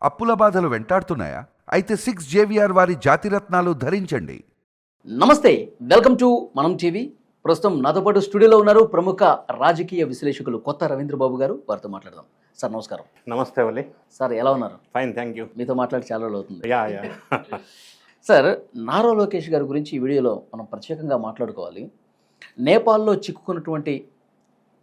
అప్పుల బాధలు వెంటాడుతున్నాయా? అయితే 6 JVR వారి జాతిరత్నాలు ధరించండి. నమస్తే, వెల్కమ్ టు మనం టీవీ. ప్రస్తుతం నాతో పాటు స్టూడియోలో ఉన్నారు ప్రముఖ రాజకీయ విశ్లేషకులు కొత్త రవీంద్రబాబు గారు. వారితో మాట్లాడదాం. సార్ నమస్కారం. నమస్తే వల్లి. సార్ ఎలా ఉన్నారు? Fine, thank you. మీతో మాట్లాడి చాలా రోజులు అవుతుంది. యా సార్, నారా లోకేష్ గారి గురించి ఈ వీడియోలో మనం ప్రత్యేకంగా మాట్లాడుకోవాలి. నేపాల్లో చిక్కుకున్నటువంటి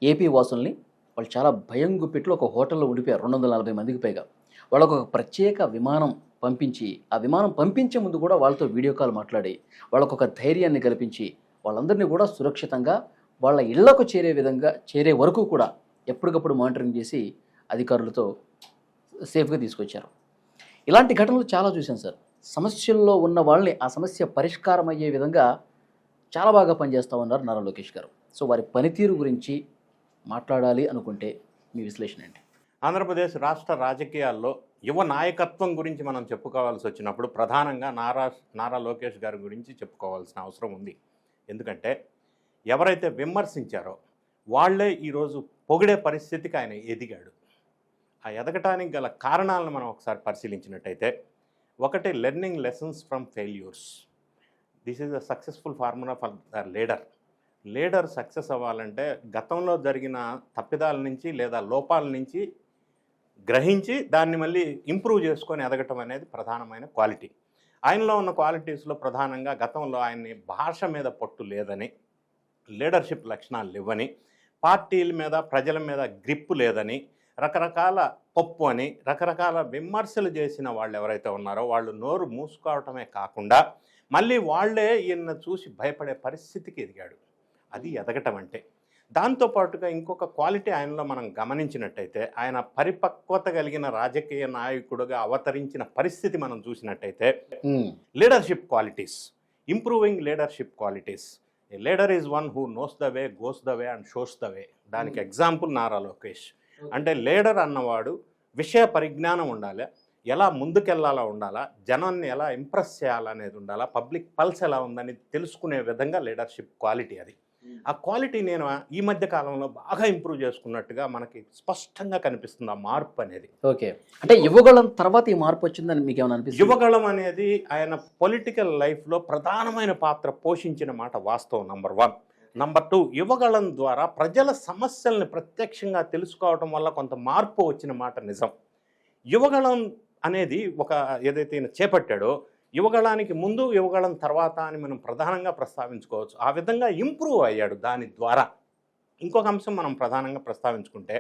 ఏపీ వాసుల్ని వాళ్ళు చాలా భయం గుప్పిట్లో ఒక హోటల్లో ఉండిపోయారు. 240 మందికి పైగా. వాళ్ళకు ఒక ప్రత్యేక విమానం పంపించి, ఆ విమానం పంపించే ముందు కూడా వాళ్ళతో వీడియో కాల్ మాట్లాడి వాళ్ళకు ఒక ధైర్యాన్ని కల్పించి వాళ్ళందరినీ కూడా సురక్షితంగా వాళ్ళ ఇళ్లకు చేరే వరకు కూడా ఎప్పటికప్పుడు మానిటరింగ్ చేసి అధికారులతో సేఫ్గా తీసుకొచ్చారు. ఇలాంటి ఘటనలు చాలా చూశాను సార్. సమస్యల్లో ఉన్న వాళ్ళని ఆ సమస్య పరిష్కారం అయ్యే విధంగా చాలా బాగా పనిచేస్తూ ఉన్నారు నారా లోకేష్ గారు. సో వారి పనితీరు గురించి మాట్లాడాలి అనుకుంటే మీ విశ్లేషణ ఏంటి? ఆంధ్రప్రదేశ్ రాష్ట్ర రాజకీయాల్లో యువ నాయకత్వం గురించి మనం చెప్పుకోవాల్సి వచ్చినప్పుడు ప్రధానంగా నారా లోకేష్ గారి గురించి చెప్పుకోవాల్సిన అవసరం ఉంది. ఎందుకంటే ఎవరైతే విమర్శించారో వాళ్లే ఈరోజు పొగిడే పరిస్థితికి ఆయన ఎదిగాడు. ఆ ఎదగటానికి గల కారణాలను మనం ఒకసారి పరిశీలించినట్టయితే, ఒకటి learning lessons from failures. This is the successful formula for the leader success అవ్వాలంటే గతంలో జరిగిన తప్పిదాల నుంచి లేదా లోపాల నుంచి గ్రహించి దాన్ని మళ్ళీ ఇంప్రూవ్ చేసుకొని ఎదగటం అనేది ప్రధానమైన క్వాలిటీ. ఆయనలో ఉన్న క్వాలిటీస్లో ప్రధానంగా గతంలో ఆయన్ని భాష మీద పట్టు లేదని, లీడర్షిప్ లక్షణాలు లేవని, పార్టీల మీద ప్రజల మీద గ్రిప్పు లేదని, రకరకాల పప్పు అని రకరకాల విమర్శలు చేసిన వాళ్ళు ఎవరైతే ఉన్నారో వాళ్ళు నోరు మూసుకోవటమే కాకుండా మళ్ళీ వాళ్లే ఈయన చూసి భయపడే పరిస్థితికి ఎదిగాడు. అది ఎదగటం అంటే. దాంతోపాటుగా ఇంకొక క్వాలిటీ ఆయనలో మనం గమనించినట్టయితే, ఆయన పరిపక్వత కలిగిన రాజకీయ నాయకుడుగా అవతరించిన పరిస్థితి మనం చూసినట్టయితే, leadership qualities, improving leadership qualities. A leader is one who knows the way, goes the way and shows the way. దానికి ఎగ్జాంపుల్ నారా లోకేష్. అంటే లీడర్ అన్నవాడు విషయ పరిజ్ఞానం ఉండాలి, ఎలా ముందుకెళ్లాలో ఉండాలా, జనాన్ని ఎలా ఇంప్రెస్ చేయాలనేది ఉండాలా, పబ్లిక్ పల్స్ ఎలా ఉందని తెలుసుకునే విధంగా లీడర్షిప్ క్వాలిటీ అది. ఆ క్వాలిటీ నేను ఈ మధ్య కాలంలో బాగా ఇంప్రూవ్ చేసుకున్నట్టుగా మనకి స్పష్టంగా కనిపిస్తుంది ఆ మార్పు అనేది. ఓకే, అంటే యువగళం తర్వాత ఈ మార్పు వచ్చిందని మీకు ఏమైనా అనిపిస్తుంది? యువగళం అనేది ఆయన పొలిటికల్ లైఫ్లో ప్రధానమైన పాత్ర పోషించిన మాట వాస్తవం. నంబర్ 1. నంబర్ 2, యువగళం ద్వారా ప్రజల సమస్యల్ని ప్రత్యక్షంగా తెలుసుకోవడం వల్ల కొంత మార్పు వచ్చిన మాట నిజం. యువగళం అనేది ఒక ఏదైతే ఈయన చేపట్టాడో, యువగళానికి ముందు యువగళం తర్వాత అని మనం ప్రధానంగా ప్రస్తావించుకోవచ్చు. ఆ విధంగా ఇంప్రూవ్ అయ్యాడు దాని ద్వారా. ఇంకొక అంశం మనం ప్రధానంగా ప్రస్తావించుకుంటే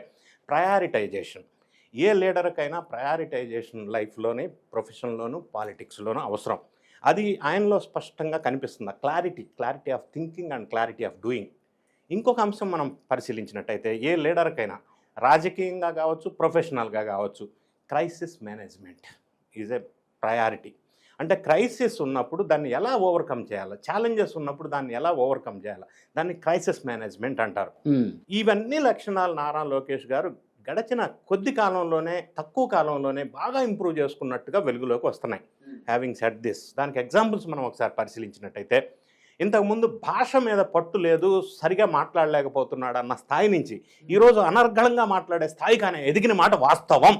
ప్రయారిటైజేషన్. ఏ లీడర్కైనా ప్రయారిటైజేషన్ లైఫ్లోని, ప్రొఫెషన్లోను, పాలిటిక్స్లోనూ అవసరం. అది ఆయనలో స్పష్టంగా కనిపిస్తుంది. Clarity of thinking and clarity of doing. ఇంకొక అంశం మనం పరిశీలించినట్టయితే, ఏ లీడర్కైనా రాజకీయంగా కావచ్చు, ప్రొఫెషనల్గా కావచ్చు, crisis management is a priority. అంటే క్రైసిస్ ఉన్నప్పుడు దాన్ని ఎలా ఓవర్కమ్ చేయాలి, ఛాలెంజెస్ ఉన్నప్పుడు దాన్ని ఎలా ఓవర్కమ్ చేయాలి, దాన్ని క్రైసిస్ మేనేజ్మెంట్ అంటారు. ఇవన్నీ లక్షణాలు నారా లోకేష్ గారు గడిచిన కొద్ది కాలంలోనే, తక్కువ కాలంలోనే బాగా ఇంప్రూవ్ చేసుకున్నట్టుగా వెలుగులోకి వస్తున్నాయి. హ్యావింగ్ సెడ్ దిస్, దానికి ఎగ్జాంపుల్స్ మనం ఒకసారి పరిశీలించినట్టయితే, ఇంతకుముందు భాష మీద పట్టు లేదు, సరిగా మాట్లాడలేకపోతున్నాడు అన్న స్థాయి నుంచి ఈరోజు అనర్గళంగా మాట్లాడే స్థాయికి ఆయన ఎదిగిన మాట వాస్తవం.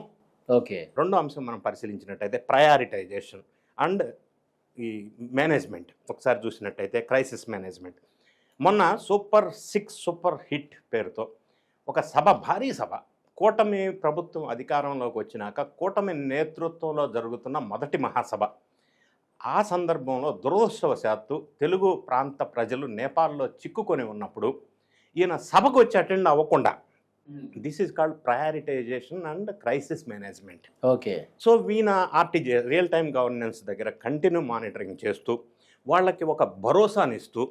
ఓకే. రెండో అంశం మనం పరిశీలించినట్టయితే ప్రయారిటైజేషన్ అండ్ ఈ మేనేజ్మెంట్. ఒకసారి చూసినట్టయితే క్రైసిస్ మేనేజ్మెంట్. మొన్న సూపర్ హిట్ పేరుతో ఒక సభ, భారీ సభ, కూటమి ప్రభుత్వం అధికారంలోకి వచ్చినాక కూటమి నేతృత్వంలో జరుగుతున్న మొదటి మహాసభ. ఆ సందర్భంలో దురదృష్టవశాత్తు తెలుగు ప్రాంత ప్రజలు నేపాల్లో చిక్కుకొని ఉన్నప్పుడు ఈయన సభకు వచ్చి అటెండ్ అవ్వకుండా, this is called prioritization and crisis management. Okay. So Veena RTG, real time governance దగ్గర కంటిన్యూ మానిటరింగ్ చేస్తూ వాళ్ళకి ఒక భరోసానిస్తూ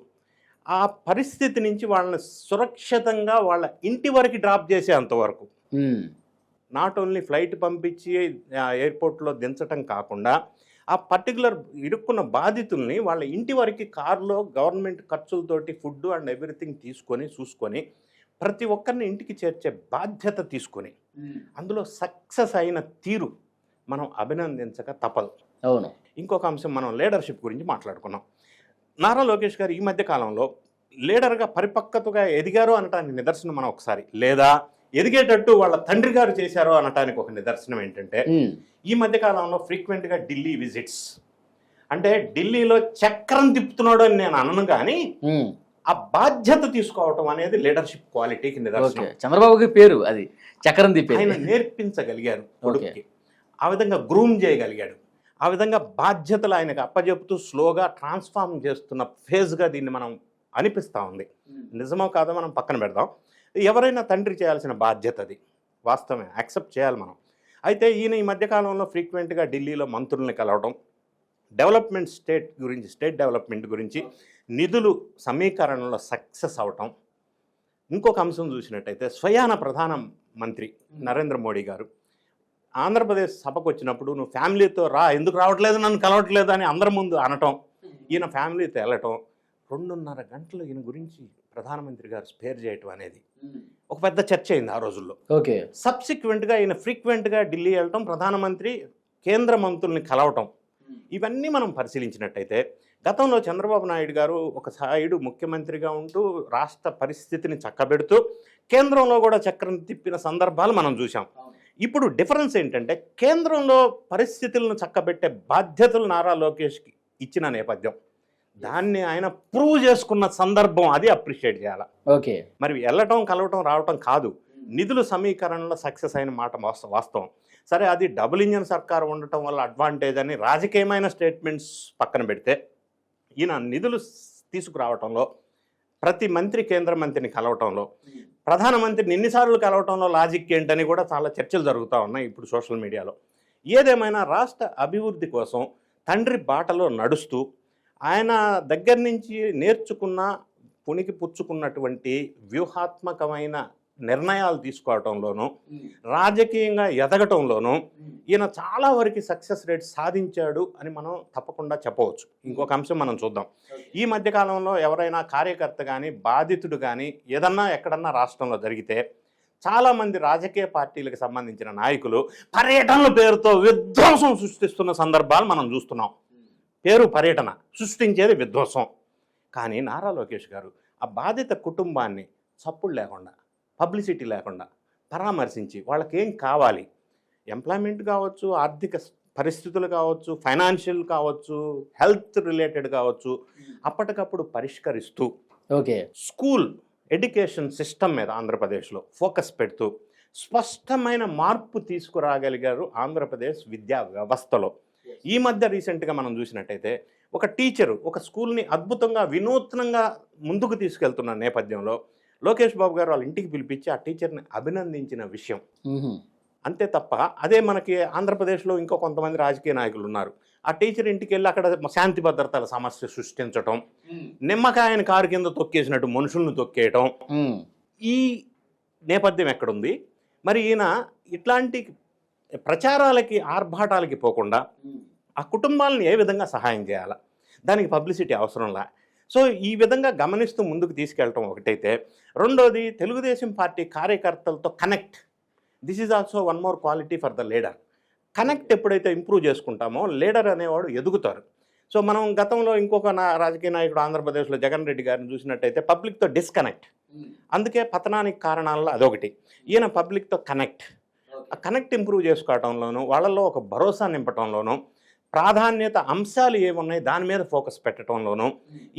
ఆ పరిస్థితి నుంచి వాళ్ళని సురక్షితంగా వాళ్ళ ఇంటి వరకు డ్రాప్ చేసేంతవరకు, నాట్ ఓన్లీ ఫ్లైట్ పంపించి ఎయిర్పోర్ట్లో దించటం కాకుండా ఆ పర్టికులర్ ఇరుక్కున్న బాధితుల్ని వాళ్ళ ఇంటి వరకు కారులో గవర్నమెంట్ ఖర్చులతోటి ఫుడ్ అండ్ ఎవ్రీథింగ్ చూసుకొని ప్రతి ఒక్కరిని ఇంటికి చేర్చే బాధ్యత తీసుకొని అందులో సక్సెస్ అయిన తీరు మనం అభినందించక తప్పదు. అవును. ఇంకొక అంశం, మనం లీడర్షిప్ గురించి మాట్లాడుకున్నాం. నారా లోకేష్ గారు ఈ మధ్య కాలంలో లీడర్గా పరిపక్వతగా ఎదిగారు అనటానికి నిదర్శనం మనం ఒకసారి, లేదా ఎదిగేటట్టు వాళ్ళ తండ్రి గారు చేశారు అనటానికి ఒక నిదర్శనం ఏంటంటే ఈ మధ్య కాలంలో ఫ్రీక్వెంట్గా ఢిల్లీ విజిట్స్. అంటే ఢిల్లీలో చక్రం తిప్పుతున్నాడు అని నేను అనను, కానీ ఆ బాధ్యత తీసుకోవటం అనేది లీడర్షిప్ క్వాలిటీకి నిదర్శనం. చంద్రబాబుకి పేరు అది చక్రం తిప్పి. ఆయన నేర్పించగలిగారు కొడుకుకి, ఆ విధంగా గ్రూమ్ చేయగలిగాడు, ఆ విధంగా బాధ్యతలు ఆయనకు అప్పచెప్తూ స్లోగా ట్రాన్స్ఫార్మ్ చేస్తున్న ఫేజ్గా దీన్ని మనం అనిపిస్తూ ఉంది. నిజమో కాదో మనం పక్కన పెడదాం. ఎవరైనా తండ్రి చేయాల్సిన బాధ్యత అది, వాస్తవమే, యాక్సెప్ట్ చేయాలి మనం. అయితే ఈయన ఈ మధ్యకాలంలో ఫ్రీక్వెంట్గా ఢిల్లీలో మంత్రుల్ని కలవడం, డెవలప్మెంట్ స్టేట్ డెవలప్మెంట్ గురించి నిధులు సమీకరణలో సక్సెస్ అవటం. ఇంకొక అంశం చూసినట్టయితే స్వయాన ప్రధానమంత్రి నరేంద్ర మోడీ గారు ఆంధ్రప్రదేశ్ సభకు వచ్చినప్పుడు నువ్వు ఫ్యామిలీతో రా, ఎందుకు రావట్లేదు, నన్ను కలవట్లేదు అని అందరి ముందు అనటం, ఈయన ఫ్యామిలీతో వెళ్ళటం, 2.5 గంటలు ఈయన గురించి ప్రధానమంత్రి గారు స్పేర్ చేయటం అనేది ఒక పెద్ద చర్చ అయింది ఆ రోజుల్లో. ఓకే. సబ్సిక్వెంట్గా ఈయన ఫ్రీక్వెంట్గా ఢిల్లీ వెళ్ళటం, ప్రధానమంత్రి కేంద్ర మంత్రుల్ని కలవటం, ఇవన్నీ మనం పరిశీలించినట్టయితే గతంలో చంద్రబాబు నాయుడు గారు ఒక సైడు ముఖ్యమంత్రిగా ఉంటూ రాష్ట్ర పరిస్థితిని చక్కబెడుతూ కేంద్రంలో కూడా చక్రం తిప్పిన సందర్భాలు మనం చూసాం. ఇప్పుడు డిఫరెన్స్ ఏంటంటే కేంద్రంలో పరిస్థితులను చక్కబెట్టే బాధ్యతలు నారా లోకేష్కి ఇచ్చిన నేపథ్యం, దాన్ని ఆయన ప్రూవ్ చేసుకున్న సందర్భం, అది అప్రిషియేట్ చేయాలి. ఓకే. మరి వెళ్ళటం కలవటం రావటం కాదు, నిధుల సమీకరణలో సక్సెస్ అయిన మాట వాస్తవం. సరే, అది డబుల్ ఇంజన్ సర్కార్ ఉండటం వల్ల అడ్వాంటేజ్ అని రాజకీయమైన స్టేట్మెంట్స్ పక్కన పెడితే, ఈయన నిధులు తీసుకురావటంలో, ప్రతి మంత్రి కేంద్ర మంత్రిని కలవటంలో, ప్రధానమంత్రిని ఎన్నిసార్లు కలవటంలో లాజిక్ ఏంటని కూడా చాలా చర్చలు జరుగుతూ ఉన్నాయి ఇప్పుడు సోషల్ మీడియాలో. ఏదేమైనా రాష్ట్ర అభివృద్ధి కోసం తండ్రి బాటలో నడుస్తూ ఆయన దగ్గర నుంచి నేర్చుకున్న, పుణికి పుచ్చుకున్నటువంటి వ్యూహాత్మకమైన నిర్ణయాలు తీసుకోవటంలోనూ, రాజకీయంగా ఎదగటంలోనూ ఈయన చాలా వరకు సక్సెస్ రేట్ సాధించాడు అని మనం తప్పకుండా చెప్పవచ్చు. ఇంకొక అంశం మనం చూద్దాం. ఈ మధ్యకాలంలో ఎవరైనా కార్యకర్త కానీ బాధితుడు కానీ ఏదన్నా ఎక్కడన్నా రాష్ట్రంలో జరిగితే చాలామంది రాజకీయ పార్టీలకు సంబంధించిన నాయకులు పర్యటనల పేరుతో విధ్వంసం సృష్టిస్తున్న సందర్భాలు మనం చూస్తున్నాం. పేరు పర్యటన, సృష్టించేది విధ్వంసం. కానీ నారా లోకేష్ గారు ఆ బాధిత కుటుంబాన్ని చప్పుడు లేకుండా, పబ్లిసిటీ లేకుండా పరామర్శించి వాళ్ళకేం కావాలి, ఎంప్లాయ్మెంట్ కావచ్చు, ఆర్థిక పరిస్థితులు కావచ్చు, ఫైనాన్షియల్ కావచ్చు, హెల్త్ రిలేటెడ్ కావచ్చు, అప్పటికప్పుడు పరిష్కరిస్తూ ఓకే స్కూల్ ఎడ్యుకేషన్ సిస్టమ్ మీద ఆంధ్రప్రదేశ్లో ఫోకస్ పెడుతూ స్పష్టమైన మార్పు తీసుకురాగలిగారు ఆంధ్రప్రదేశ్ విద్యా వ్యవస్థలో. ఈ మధ్య రీసెంట్గా మనం చూసినట్టయితే ఒక టీచరు ఒక స్కూల్ని అద్భుతంగా వినూత్నంగా ముందుకు తీసుకెళ్తున్న నేపథ్యంలో లోకేష్ బాబు గారు వాళ్ళ ఇంటికి పిలిపించి ఆ టీచర్ని అభినందించిన విషయం. అంతే తప్ప అదే మనకి ఆంధ్రప్రదేశ్లో ఇంకో కొంతమంది రాజకీయ నాయకులు ఉన్నారు. ఆ టీచర్ ఇంటికి వెళ్ళి అక్కడ శాంతి భద్రతల సమస్య సృష్టించటం, నిమ్మకాయని కారు కింద తొక్కేసినట్టు మనుషులను తొక్కేయటం, ఈ నేపథ్యం ఎక్కడుంది? మరి ఈయన ఇట్లాంటి ప్రచారాలకి, ఆర్భాటాలకి పోకుండా ఆ కుటుంబాలను ఏ విధంగా సహాయం చేయాలా, దానికి పబ్లిసిటీ అవసరంలా. సో ఈ విధంగా గమనిస్తూ ముందుకు తీసుకెళ్ళటం ఒకటైతే, రెండోది తెలుగుదేశం పార్టీ కార్యకర్తలతో connect. This is also one more quality for the leader. Connect ఎప్పుడైతే ఇంప్రూవ్ చేసుకుంటామో లీడర్ అనేవాడు ఎదుగుతారు. సో మనం గతంలో ఇంకొక రాజకీయ నాయకుడు ఆంధ్రప్రదేశ్లో జగన్ రెడ్డి గారిని చూసినట్టయితే పబ్లిక్తో డిస్కనెక్ట్, అందుకే పతనానికి కారణాల్లో అదొకటి. ఈయన పబ్లిక్తో కనెక్ట్, ఆ కనెక్ట్ ఇంప్రూవ్ చేసుకోవటంలోనూ, వాళ్ళల్లో ఒక భరోసా నింపటంలోనూ, ప్రాధాన్యత అంశాలు ఏమున్నాయి దాని మీద ఫోకస్ పెట్టడంలోనూ,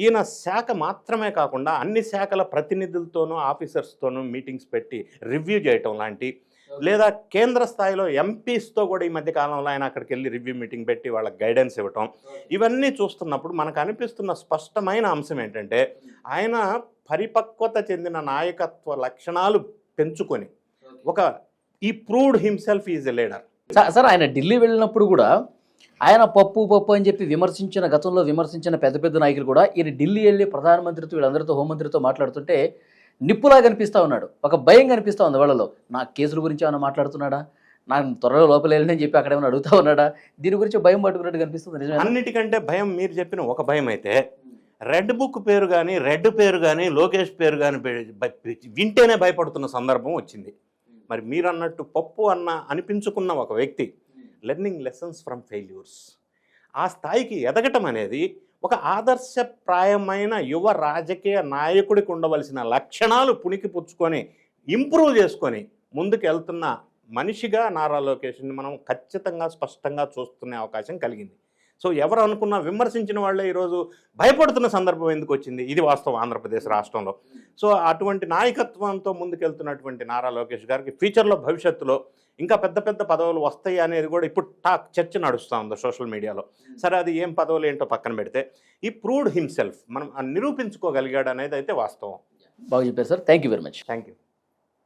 ఈయన శాఖ మాత్రమే కాకుండా అన్ని శాఖల ప్రతినిధులతోనూ ఆఫీసర్స్తోనూ మీటింగ్స్ పెట్టి రివ్యూ చేయటం లాంటి, లేదా కేంద్ర స్థాయిలో ఎంపీస్తో కూడా ఈ మధ్య కాలంలో ఆయన అక్కడికి వెళ్ళి రివ్యూ మీటింగ్ పెట్టి వాళ్ళకి గైడెన్స్ ఇవ్వటం, ఇవన్నీ చూస్తున్నప్పుడు మనకు అనిపిస్తున్న స్పష్టమైన అంశం ఏంటంటే ఆయన పరిపక్వత చెందిన నాయకత్వ లక్షణాలు పెంచుకొని ఈ proved himself is a leader. Sir, ఆయన ఢిల్లీ వెళ్ళినప్పుడు కూడా ఆయన పప్పు అని చెప్పి గతంలో విమర్శించిన పెద్ద పెద్ద నాయకులు కూడా ఈయన ఢిల్లీ వెళ్ళి ప్రధానమంత్రితో, వీళ్ళందరితో, హోంమంత్రితో మాట్లాడుతుంటే నిప్పులా కనిపిస్తూ ఉన్నాడు. ఒక భయం కనిపిస్తూ ఉంది వాళ్ళలో. నా కేసుల గురించి ఏమైనా మాట్లాడుతున్నాడా, నాకు త్వరలో లోపల వెళ్ళని చెప్పి అక్కడ ఏమైనా అడుగుతా ఉన్నాడా, దీని గురించి భయం పట్టుకున్నట్టు కనిపిస్తుంది. అన్నిటికంటే భయం మీరు చెప్పిన ఒక భయం అయితే, రెడ్ బుక్ పేరు కానీ, రెడ్ పేరు కానీ, లోకేష్ పేరు కానీ వింటేనే భయపడుతున్న సందర్భం వచ్చింది. మరి మీరు అన్నట్టు పప్పు అనిపించుకున్న ఒక వ్యక్తి లెర్నింగ్ లెసన్స్ ఫ్రమ్ ఫెయిల్యూర్స్, ఆ స్థాయికి ఎదగటం అనేది ఒక ఆదర్శప్రాయమైన యువ రాజకీయ నాయకుడికి ఉండవలసిన లక్షణాలు పుణికి పుచ్చుకొని ఇంప్రూవ్ చేసుకొని ముందుకు వెళ్తున్న మనిషిగా నారా లోకేష్ని మనం ఖచ్చితంగా స్పష్టంగా చూస్తున్న అవకాశం కలిగింది. సో ఎవరు అనుకున్నా విమర్శించిన వాళ్ళే ఈరోజు భయపడుతున్న సందర్భం ఎందుకు వచ్చింది? ఇది వాస్తవం ఆంధ్రప్రదేశ్ రాష్ట్రంలో. సో అటువంటి నాయకత్వంతో ముందుకెళ్తున్నటువంటి నారా లోకేష్ గారికి ఫ్యూచర్లో భవిష్యత్తులో ఇంకా పెద్ద పెద్ద పదవులు వస్తాయి అనేది కూడా ఇప్పుడు చర్చ నడుస్తూ ఉంది సోషల్ మీడియాలో. సరే, అది ఏం పదవులు ఏంటో పక్కన పెడితే ఈ ప్రూవ్డ్ హిమ్సెల్ఫ్ మనం నిరూపించుకోగలిగాడు అనేది అయితే వాస్తవం. బాగా చెప్పారు sir. Thank you very much. Thank you.